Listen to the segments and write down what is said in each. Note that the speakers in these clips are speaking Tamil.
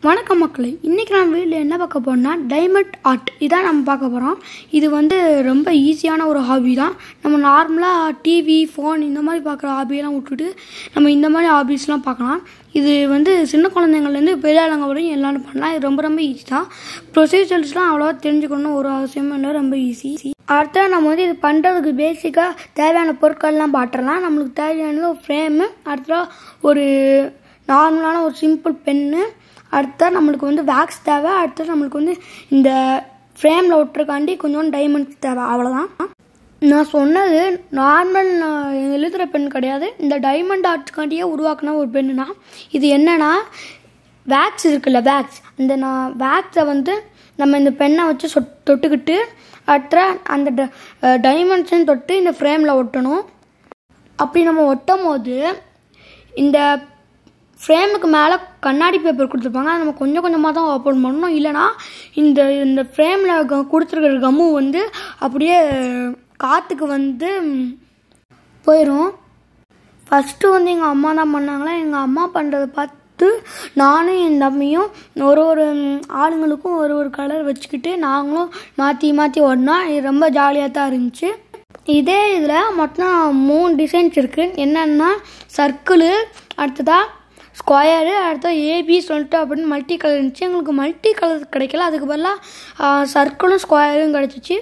வணக்கம் மக்களே, இன்றைக்கி நம்ம வீட்டில் என்ன பார்க்க போகிறோம்னா டைமண்ட் ஆர்ட் இதான் நம்ம பார்க்க போகிறோம். இது ரொம்ப ஈஸியான ஒரு ஹாபி தான். நம்ம நார்மலாக டிவி ஃபோன் இந்த மாதிரி பார்க்குற ஹாபியெல்லாம் விட்டுட்டு நம்ம இந்த மாதிரி ஹாபிஸ்லாம் பார்க்கலாம். இது சின்ன குழந்தைங்கள்லேருந்து பெரிய ஆளுங்க வரையும் எல்லாரும் பண்ணலாம். இது ரொம்ப ஈஸி தான். ப்ரொசீஜர்ஸ்லாம் அவ்வளோவா தெரிஞ்சுக்கணும் ஒரு அவசியமும் இல்லை, ரொம்ப ஈஸி. அடுத்த நம்ம இது பண்ணுறதுக்கு பேசிக்காக தேவையான பொருட்கள்லாம் பாட்டுறலாம். நம்மளுக்கு தேவையானது ஒரு ஃப்ரேமு, அடுத்த ஒரு நார்மலான ஒரு சிம்பிள் பென்னு, அடுத்த நம்மளுக்கு வேக்ஸ் தேவை, அடுத்து நம்மளுக்கு இந்த ஃப்ரேமில் ஒட்டுறக்காண்டி கொஞ்சம் டைமண்ட்ஸ் தேவை, அவ்வளோதான். நான் சொன்னது நார்மல் எழுதுகிற பென் கிடையாது. இந்த டைமண்ட் ஆர்ட்ஸ்காண்டியே உருவாக்குன ஒரு பெண்ணுனா இது என்னன்னா வேக்ஸ் இருக்குல்ல, வேக்ஸ், அந்த வேக்ஸை நம்ம இந்த பெண்ணை வச்சு தொட்டுக்கிட்டு அடுத்த அந்த டைமண்ட்ஸையும் தொட்டு இந்த ஃப்ரேமில் ஒட்டணும். அப்படி நம்ம ஒட்டும் போது இந்த ஃப்ரேமுக்கு மேலே கண்ணாடி பேப்பர் கொடுத்துருப்பாங்க. அதை நம்ம கொஞ்சம் கொஞ்சமாக தான் ஓப்பன் பண்ணணும். இல்லைனா இந்த ஃப்ரேமில் கொடுத்துருக்கிற கம்மு அப்படியே காற்றுக்கு போயிடும். ஃபஸ்ட்டு எங்கள் அம்மா தான் பண்ணாங்களா. எங்கள் அம்மா பண்ணுறதை பார்த்து நானும் என் தம்பியும் ஒரு ஆளுங்களுக்கும் ஒரு கலர் வச்சுக்கிட்டு நாங்களும் மாற்றி மாற்றி ஓடினா இது ரொம்ப ஜாலியாக தான் இருந்துச்சு. இதே இதில் மொத்தம் 3 டிசைன்ஸ் இருக்குது. என்னென்னா சர்க்கிளு, அடுத்ததாக ஸ்கொயரு, அடுத்த ஏபி சொல்லிட்டு அப்படின்னு மல்டி கலர் இருந்துச்சு. எங்களுக்கு மல்டி கலர் கிடைக்கல, அதுக்கு பதிலாக சர்க்கிளும் ஸ்கொயரும் கிடச்சிச்சு.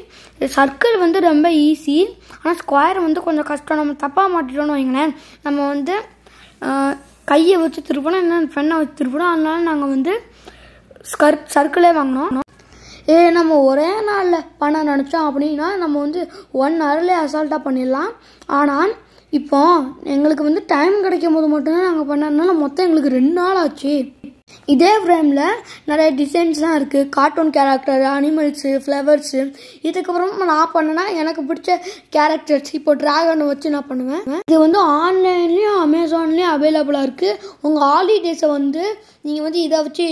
சர்க்கிள் ரொம்ப ஈஸி, ஆனால் ஸ்கொயர் கொஞ்சம் கஷ்டம். நம்ம தப்பாக மாட்டிட்டோன்னு வைங்களேன், நம்ம கையை வச்சு திருப்பணும், என்ன பெண்ணை வச்சு திருப்பணும். அதனால நாங்கள் சர்க்கிளே வாங்கினோம். நம்ம ஒரே நாளில் பண்ண நினச்சோம் அப்படின்னா நம்ம 1 ஹவர்லேயே அசால்ட்டாக பண்ணிடலாம். ஆனால் இப்போ எங்களுக்கு டைம் கிடைக்கும் போது மட்டும்தான் நாங்கள் பண்ணதுனால மொத்தம் எங்களுக்கு 2 நாள் ஆச்சு. இதே ஃப்ரேமில் நிறைய டிசைன்ஸ்லாம் இருக்குது. Cartoon character, animals, flowers. இதுக்கப்புறம் நான் பண்ணேன்னா எனக்கு பிடிச்ச கேரக்டர்ஸ், இப்போ ட்ராகனை வச்சு நான் பண்ணுவேன். இது ஆன்லைன்லேயும் அமேசான்லேயும் அவைலபிளாக இருக்குது. உங்கள் ஹாலிடேஸை நீங்கள் இதை வச்சு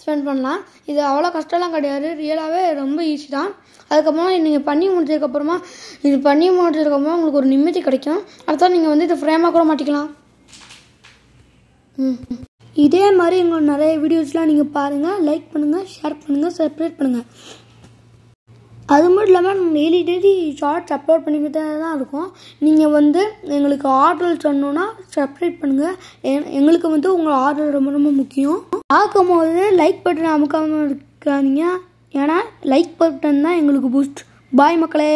ஸ்பெண்ட் பண்ணலாம். இது அவ்வளோ கஷ்டம்லாம் கிடையாது, ரியலாகவே ரொம்ப ஈஸி தான். அதுக்கப்புறமா நீங்கள் பண்ணி முடிச்சதுக்கப்புறமா உங்களுக்கு ஒரு நிம்மதி கிடைக்கும். அடுத்தது நீங்கள் இது ஃப்ரேமாக கூட மாட்டிக்கலாம். இதே மாதிரி எங்களோட நிறைய வீடியோஸ்லாம் நீங்கள் பாருங்கள், லைக் பண்ணுங்கள், ஷேர் பண்ணுங்கள், சப்ஸ்கிரைப் பண்ணுங்கள். அது மட்டும் இல்லாமல் நாங்கள் டெய்லி ஷார்ட்ஸ் அப்லோட் பண்ணிக்கிட்டே தான் இருக்கோம். நீங்கள் எங்களுக்கு ஆர்டர் சொன்னோன்னா சப்ஸ்கிரைப் பண்ணுங்கள். எங்களுக்கு உங்கள் ஆர்டர் ரொம்ப முக்கியம். பார்க்கும்போது லைக் பட்டன் அமுக்காமல் இருக்காதீங்க, ஏன்னா லைக் பட்டன் தான் எங்களுக்கு பூஸ்ட். பாய் மக்களே.